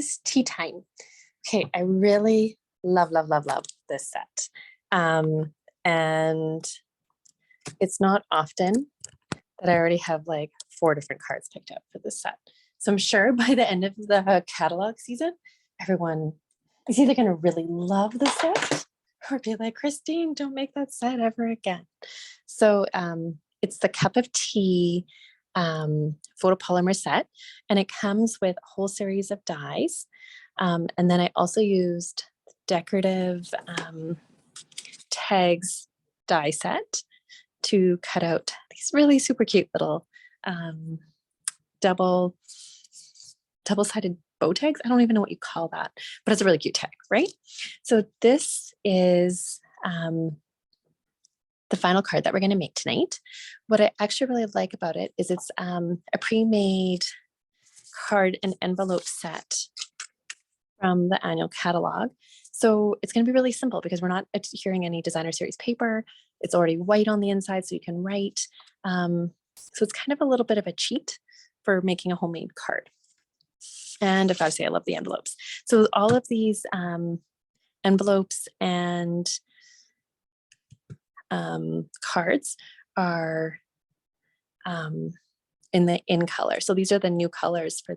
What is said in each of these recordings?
is Tea Time. Okay, I really love this set. And it's not often that I already have like 4 different cards picked up for this set. So I'm sure by the end of the catalog season, everyone is either going to really love the set or be like, Christine, don't make that set ever again. So it's the Cup of Tea photopolymer set, and it comes with a whole series of dies. And then I also used decorative tags die set to cut out these really super cute little double-sided bow tags. I don't even know what you call that, but it's a really cute tag, right? So this is the final card that we're going to make tonight. What I actually really like about it is it's a pre-made card and envelope set from the annual catalog. So it's going to be really simple because we're not adhering any designer series paper. It's already white on the inside, so you can write. So it's kind of a little bit of a cheat for making a homemade card. And I've got to say, I love the envelopes. So all of these envelopes and cards are in color. So these are the new colors for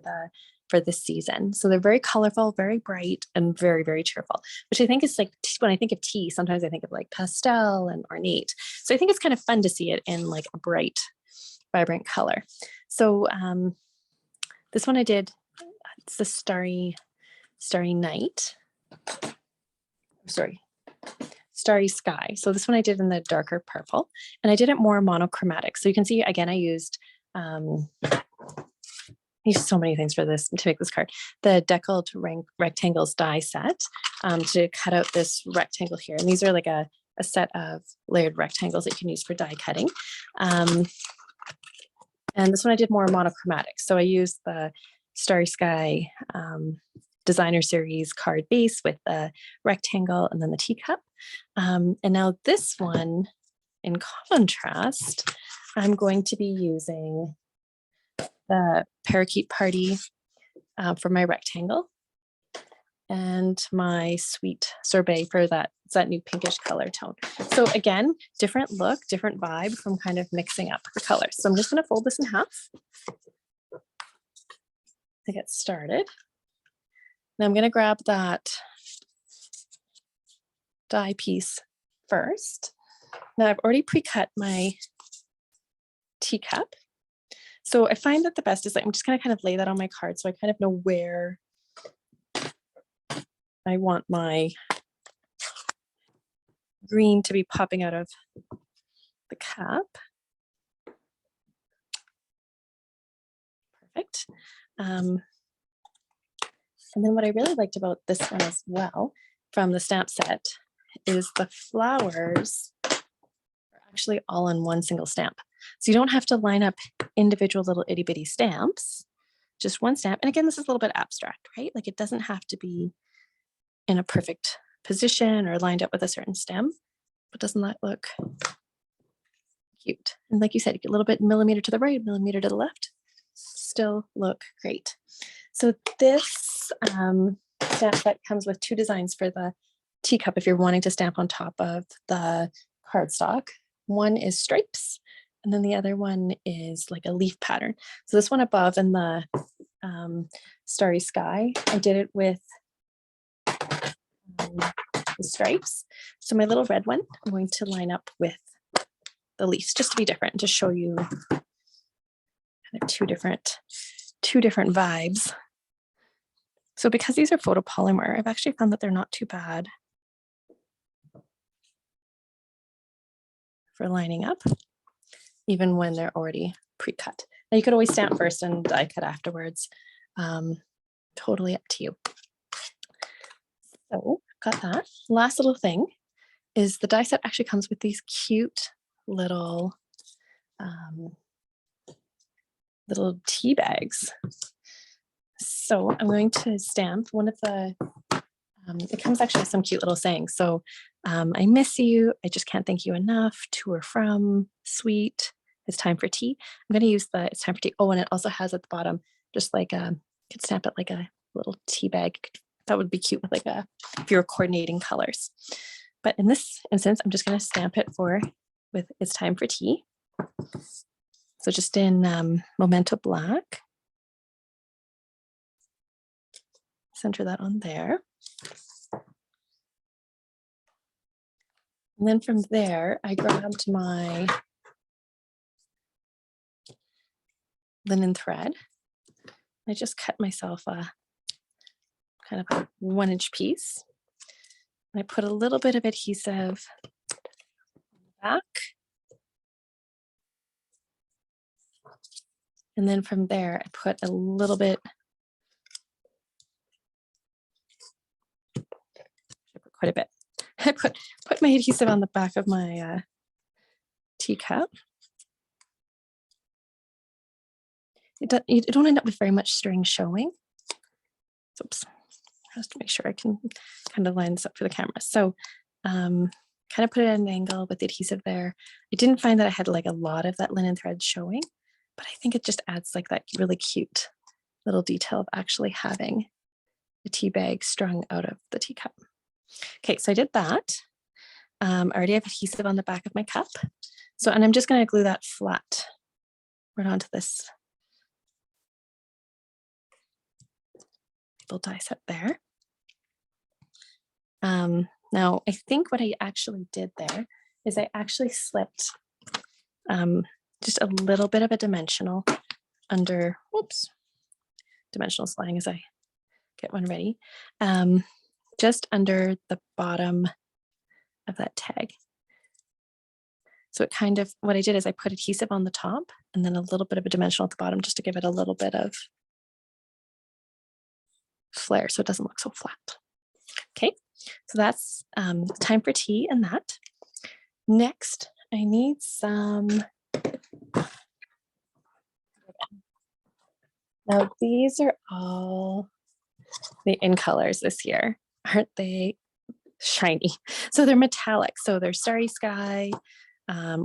this season. So they're very colorful, very bright, and very, very cheerful, which I think is like, when I think of tea, sometimes I think of like pastel and ornate. So I think it's kind of fun to see it in like a bright, vibrant color. So this one I did, it's the Starry Night. Sorry, Starry Sky. So this one I did in the darker purple, and I did it more monochromatic. So you can see, again, I used so many things for this to make this card. The deckled rectangles die set to cut out this rectangle here. And these are like a set of layered rectangles that you can use for die cutting. And this one I did more monochromatic. So I used the Starry Sky designer series card base with the rectangle and then the teacup. And now this one, in contrast, I'm going to be using the Parakeet Party for my rectangle and my Sweet Sorbet for that new pinkish color tone. So again, different look, different vibe from kind of mixing up the colors. So I'm just going to fold this in half to get started. Now I'm going to grab that die piece first. Now I've already pre-cut my teacup. So I find that the best is like, I'm just going to kind of lay that on my card so I kind of know where I want my green to be popping out of the cup. Perfect. And then what I really liked about this one as well from the stamp set is the flowers are actually all in one single stamp. So you don't have to line up individual little itty bitty stamps, just one stamp. And again, this is a little bit abstract, right? Like it doesn't have to be in a perfect position or lined up with a certain stem, but doesn't that look cute? And like you said, you get a little bit millimeter to the right, millimeter to the left, still look great. So this stamp set comes with 2 designs for the teacup if you're wanting to stamp on top of the cardstock. One is stripes, and then the other one is like a leaf pattern. So this one above in the Starry Sky, I did it with the stripes. So my little red one, I'm going to line up with the leaves just to be different, to show you kind of two different vibes. So because these are photopolymer, I've actually found that they're not too bad for lining up, even when they're already pre-cut. Now you could always stamp first and die cut afterwards. Totally up to you. So got that. Last little thing is the die set actually comes with these cute little tea bags. So I'm going to stamp one of the, it comes actually with some cute little sayings. So I miss you, I just can't thank you enough, to or from, sweet, it's time for tea. I'm going to use the it's time for tea. Oh, and it also has at the bottom, just like, you could stamp it like a little tea bag. That would be cute with like if you're coordinating colors. But in this instance, I'm just going to stamp it with It's Time for Tea. So just in Memento Black. Center that on there. And then from there, I grabbed my linen thread. I just cut myself a kind of a 1-inch piece. And I put a little bit of adhesive back. And then from there, I put a little bit, quite a bit. I put my adhesive on the back of my teacup. You don't end up with very much string showing. Oops, just to make sure I can kind of line this up for the camera. So kind of put it at an angle with the adhesive there. I didn't find that I had like a lot of that linen thread showing, but I think it just adds like that really cute little detail of actually having a tea bag strung out of the teacup. Okay, so I did that. I already have adhesive on the back of my cup. So, and I'm just going to glue that flat right onto this little die set there. Now, I think what I actually did there is I actually slipped just a little bit of a dimensional under, whoops, dimensional sliding as I get one ready, just under the bottom of that tag. So it kind of, what I did is I put adhesive on the top and then a little bit of a dimensional at the bottom just to give it a little bit of flare so it doesn't look so flat. Okay, so that's time for tea and that. Next, I need some, now these are all the in colors this year, aren't they shiny? So they're metallic, so they're Starry Sky,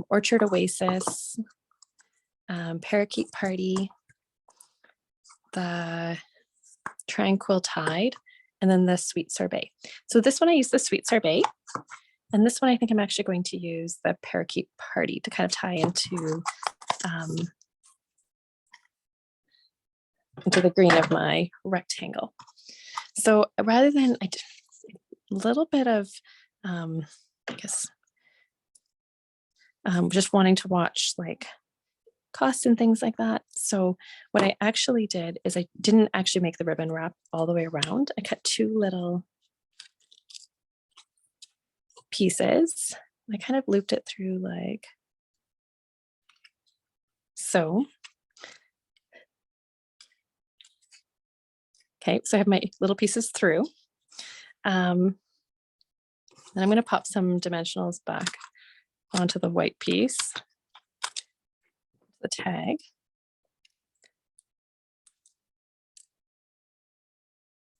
Orchard Oasis, Parakeet Party, the Tranquil Tide, and then the Sweet Sorbet. So this one I use the Sweet Sorbet, and this one I think I'm actually going to use the Parakeet Party to kind of tie into the green of my rectangle. So rather than a little bit of, I guess, just wanting to watch like costs and things like that. So what I actually did is I didn't actually make the ribbon wrap all the way around. I cut 2 little pieces. I kind of looped it through like so. Okay, so I have my little pieces through. And I'm going to pop some dimensionals back onto the white piece, the tag.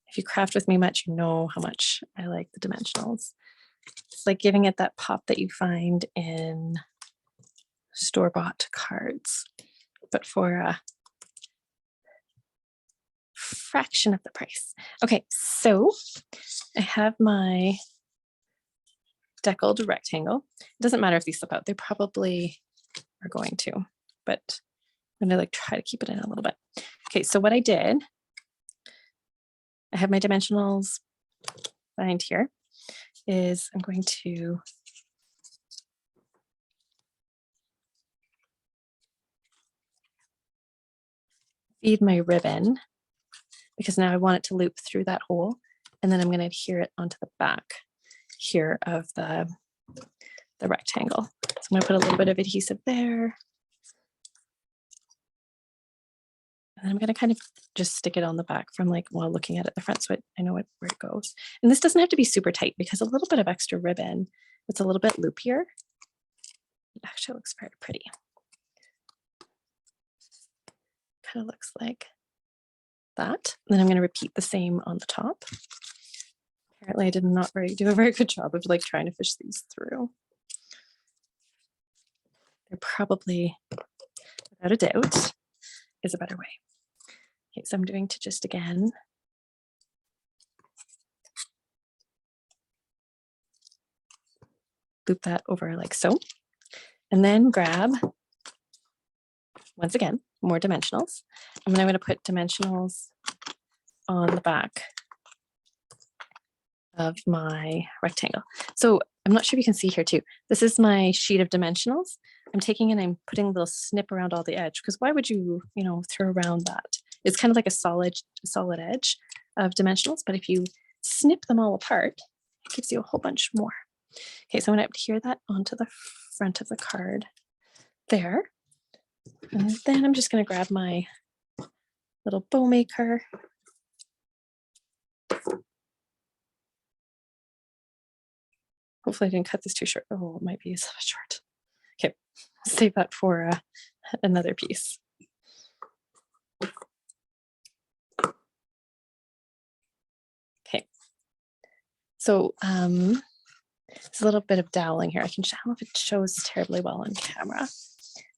If you craft with me much, you know how much I like the dimensionals. It's like giving it that pop that you find in store-bought cards, but for a fraction of the price. Okay, so I have my deckled rectangle. It doesn't matter if these slip out, they probably are going to, but I'm gonna like try to keep it in a little bit. Okay, so what I did, I have my dimensionals lined here, is I'm going to feed my ribbon because now I want it to loop through that hole, and then I'm going to adhere it onto the back here of the rectangle. So I'm going to put a little bit of adhesive there. And I'm going to kind of just stick it on the back from like while looking at it at the front so I know where it goes. And this doesn't have to be super tight because a little bit of extra ribbon, it's a little bit loopier. It actually looks very pretty. Kind of looks like that. And then I'm going to repeat the same on the top. Apparently I did not do a very good job of like trying to fish these through. There probably, without a doubt, is a better way. Okay, so I'm doing to just again loop that over like so. And then grab, once again, more dimensionals. And then I'm going to put dimensionals on the back of my rectangle. So I'm not sure if you can see here too. This is my sheet of dimensionals. I'm taking and I'm putting a little snip around all the edge, because why would you, throw around that? It's kind of like a solid edge of dimensionals, but if you snip them all apart, it gives you a whole bunch more. Okay, so I'm going to adhere that onto the front of the card there. And then I'm just going to grab my little bow maker. Hopefully I didn't cut this too short. Oh, it might be so short. Okay, save that for another piece. Okay, so there's a little bit of doweling here. I don't know if it shows terribly well on camera.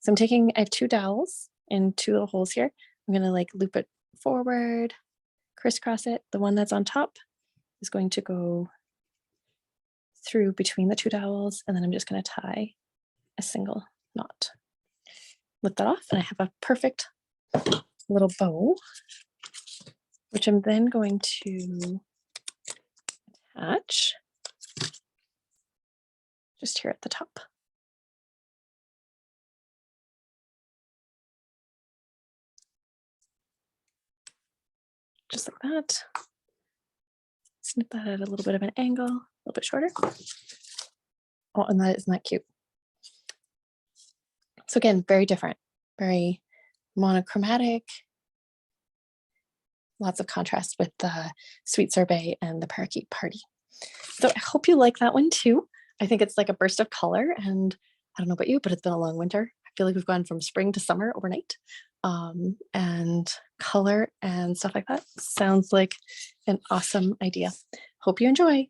So I have 2 dowels in 2 little holes here. I'm gonna like loop it forward, crisscross it. The one that's on top is going to go through between the 2 dowels, and then I'm just gonna tie a single knot. Lift that off, and I have a perfect little bow, which I'm then going to attach just here at the top. Just like that. Snip that at a little bit of an angle, a little bit shorter. Oh, and isn't that cute? So again, very different, very monochromatic, lots of contrast with the Sweet Sorbet and the Parakeet Party. So I hope you like that one too. I think it's like a burst of color, and I don't know about you, but it's been a long winter. I feel like we've gone from spring to summer overnight. And color and stuff like that sounds like an awesome idea. Hope you enjoy.